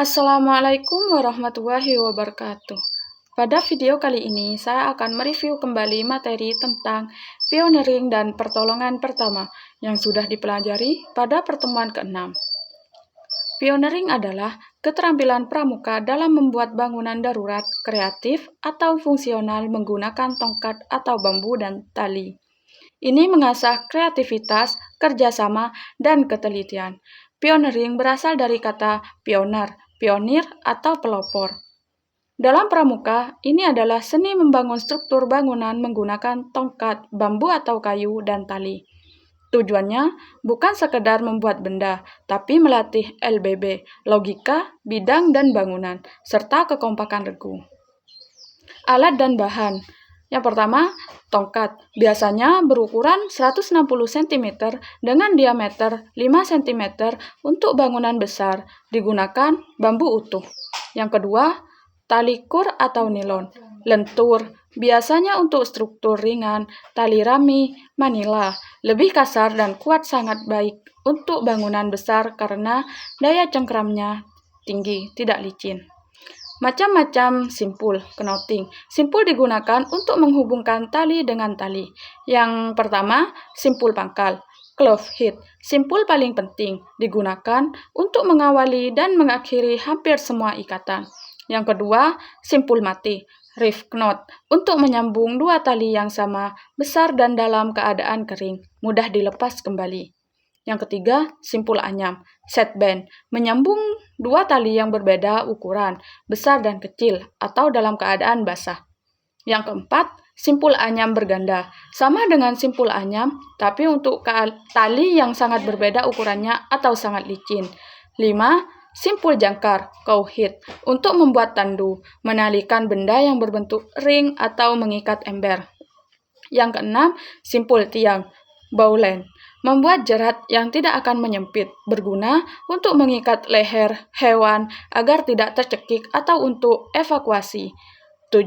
Assalamualaikum warahmatullahi wabarakatuh. Pada video kali ini, saya akan mereview kembali materi tentang pioneering dan pertolongan pertama yang sudah dipelajari pada pertemuan ke-6. Pioneering adalah keterampilan pramuka dalam membuat bangunan darurat, kreatif, atau fungsional menggunakan tongkat atau bambu dan tali. Ini mengasah kreativitas, kerjasama, dan ketelitian. Pioneering berasal dari kata pionir, atau pelopor. Dalam pramuka, ini adalah seni membangun struktur bangunan menggunakan tongkat, bambu atau kayu, dan tali. Tujuannya bukan sekedar membuat benda, tapi melatih LBB, logika, bidang, dan bangunan, serta kekompakan regu. Alat dan bahan. Yang pertama, tongkat. Biasanya berukuran 160 cm dengan diameter 5 cm untuk bangunan besar, digunakan bambu utuh. Yang kedua, tali kur atau nilon. Lentur, biasanya untuk struktur ringan, tali rami, manila, lebih kasar dan kuat, sangat baik untuk bangunan besar karena daya cengkramnya tinggi, tidak licin. Macam-macam simpul, knotting. Simpul digunakan untuk menghubungkan tali dengan tali. Yang pertama, simpul pangkal, clove head. Simpul paling penting digunakan untuk mengawali dan mengakhiri hampir semua ikatan. Yang kedua, simpul mati, reef knot, untuk menyambung dua tali yang sama, besar dan dalam keadaan kering, mudah dilepas kembali. Yang ketiga, simpul anyam, set band, menyambung dua tali yang berbeda ukuran, besar dan kecil, atau dalam keadaan basah. Yang keempat, simpul anyam berganda, sama dengan simpul anyam, tapi untuk tali yang sangat berbeda ukurannya atau sangat licin. 5. Simpul jangkar, cowhead, untuk membuat tandu, menalikan benda yang berbentuk ring atau mengikat ember. Yang keenam, simpul tiang, bowline, membuat jerat yang tidak akan menyempit, berguna untuk mengikat leher hewan agar tidak tercekik atau untuk evakuasi. 7.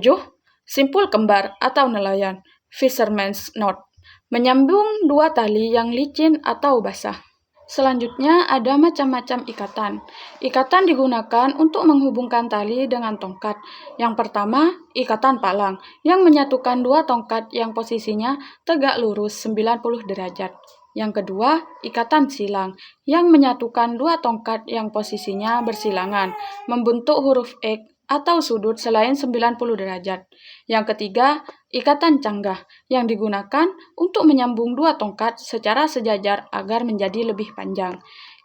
Simpul kembar atau nelayan, fisherman's knot, menyambung dua tali yang licin atau basah. Selanjutnya ada macam-macam ikatan. Ikatan digunakan untuk menghubungkan tali dengan tongkat. Yang pertama, ikatan palang, yang menyatukan dua tongkat yang posisinya tegak lurus 90 derajat. Yang kedua, ikatan silang, yang menyatukan dua tongkat yang posisinya bersilangan, membentuk huruf X atau sudut selain 90 derajat. Yang ketiga, ikatan canggah, yang digunakan untuk menyambung dua tongkat secara sejajar agar menjadi lebih panjang.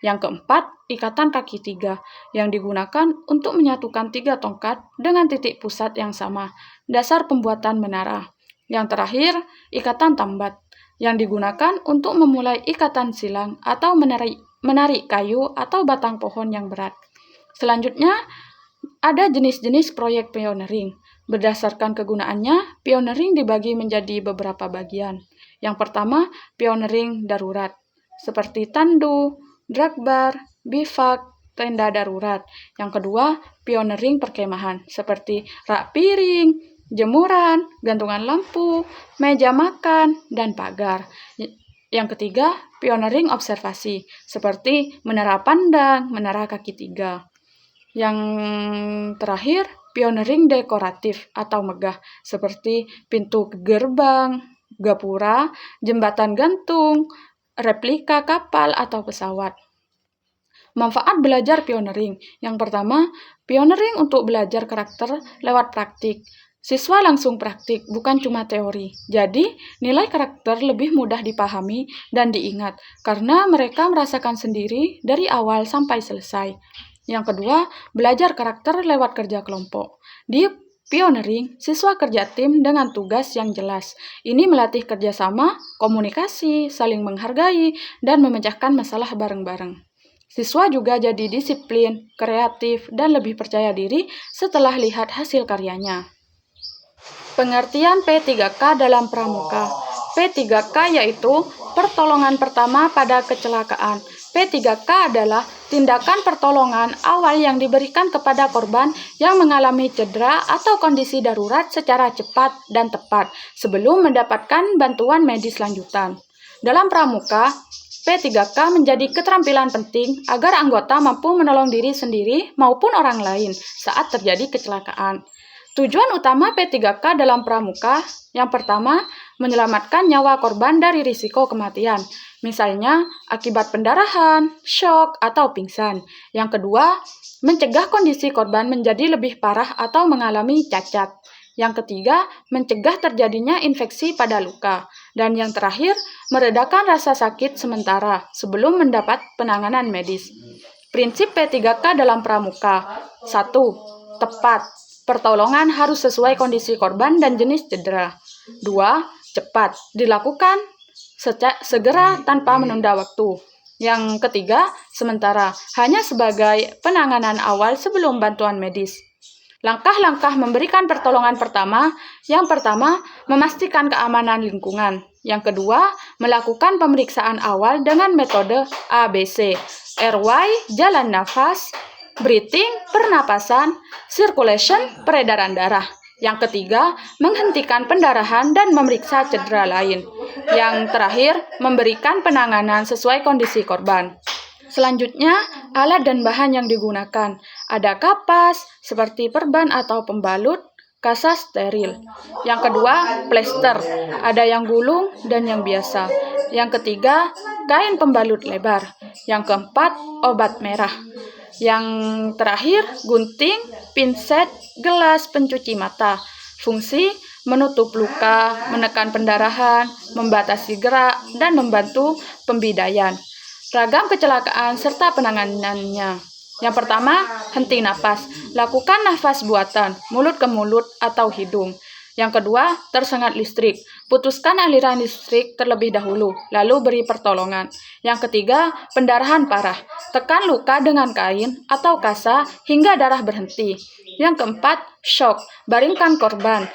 Yang keempat, ikatan kaki tiga, yang digunakan untuk menyatukan tiga tongkat dengan titik pusat yang sama, dasar pembuatan menara. Yang terakhir, ikatan tambat, yang digunakan untuk memulai ikatan silang atau menarik kayu atau batang pohon yang berat. Selanjutnya, ada jenis-jenis proyek pioneering. Berdasarkan kegunaannya, pioneering dibagi menjadi beberapa bagian. Yang pertama, pioneering darurat, seperti tandu, drag bar, bivak, tenda darurat. Yang kedua, pioneering perkemahan, seperti rak piring, jemuran, gantungan lampu, meja makan, dan pagar. Yang ketiga, pioneering observasi, seperti menara pandang, menara kaki tiga. Yang terakhir, pioneering dekoratif atau megah, seperti pintu gerbang, gapura, jembatan gantung, replika kapal atau pesawat. Manfaat belajar pioneering. Yang pertama, pioneering untuk belajar karakter lewat praktik. Siswa langsung praktik, bukan cuma teori. Jadi, nilai karakter lebih mudah dipahami dan diingat, karena mereka merasakan sendiri dari awal sampai selesai. Yang kedua, belajar karakter lewat kerja kelompok. Di pioneering, siswa kerja tim dengan tugas yang jelas. Ini melatih kerjasama, komunikasi, saling menghargai, dan memecahkan masalah bareng-bareng. Siswa juga jadi disiplin, kreatif, dan lebih percaya diri setelah lihat hasil karyanya. Pengertian P3K dalam pramuka. P3K yaitu pertolongan pertama pada kecelakaan. P3K adalah tindakan pertolongan awal yang diberikan kepada korban yang mengalami cedera atau kondisi darurat secara cepat dan tepat sebelum mendapatkan bantuan medis lanjutan. Dalam pramuka, P3K menjadi keterampilan penting agar anggota mampu menolong diri sendiri maupun orang lain saat terjadi kecelakaan. Tujuan utama P3K dalam pramuka, yang pertama, menyelamatkan nyawa korban dari risiko kematian, misalnya akibat pendarahan, shock, atau pingsan. Yang kedua, mencegah kondisi korban menjadi lebih parah atau mengalami cacat. Yang ketiga, mencegah terjadinya infeksi pada luka. Dan yang terakhir, meredakan rasa sakit sementara sebelum mendapat penanganan medis. Prinsip P3K dalam pramuka. 1. Tepat. Pertolongan harus sesuai kondisi korban dan jenis cedera. 2. Cepat. Dilakukan segera tanpa menunda waktu. Yang ketiga, sementara. Hanya sebagai penanganan awal sebelum bantuan medis. Langkah-langkah memberikan pertolongan pertama. Yang pertama, memastikan keamanan lingkungan. Yang kedua, melakukan pemeriksaan awal dengan metode ABC. Airway, jalan nafas, breathing, pernapasan, circulation, peredaran darah. Yang ketiga, menghentikan pendarahan dan memeriksa cedera lain. Yang terakhir, memberikan penanganan sesuai kondisi korban. Selanjutnya, alat dan bahan yang digunakan. Ada kapas, seperti perban atau pembalut, kasa steril. Yang kedua, plester. Ada yang gulung dan yang biasa. Yang ketiga, kain pembalut lebar. Yang keempat, obat merah. Yang terakhir, gunting, pinset, gelas pencuci mata. Fungsi, menutup luka, menekan pendarahan, membatasi gerak, dan membantu pembidaian. Ragam kecelakaan serta penanganannya. Yang pertama, henti nafas. Lakukan nafas buatan, mulut ke mulut atau hidung. Yang kedua, tersengat listrik. Putuskan aliran listrik terlebih dahulu, lalu beri pertolongan. Yang ketiga, pendarahan parah. Tekan luka dengan kain atau kasa hingga darah berhenti. Yang keempat, shock. Baringkan korban.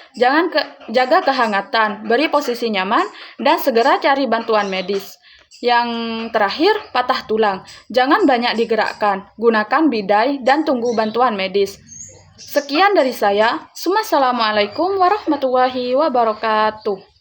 Jaga kehangatan, beri posisi nyaman, dan segera cari bantuan medis. Yang terakhir, patah tulang. Jangan banyak digerakkan. Gunakan bidai dan tunggu bantuan medis. Sekian dari saya. Assalamualaikum warahmatullahi wabarakatuh.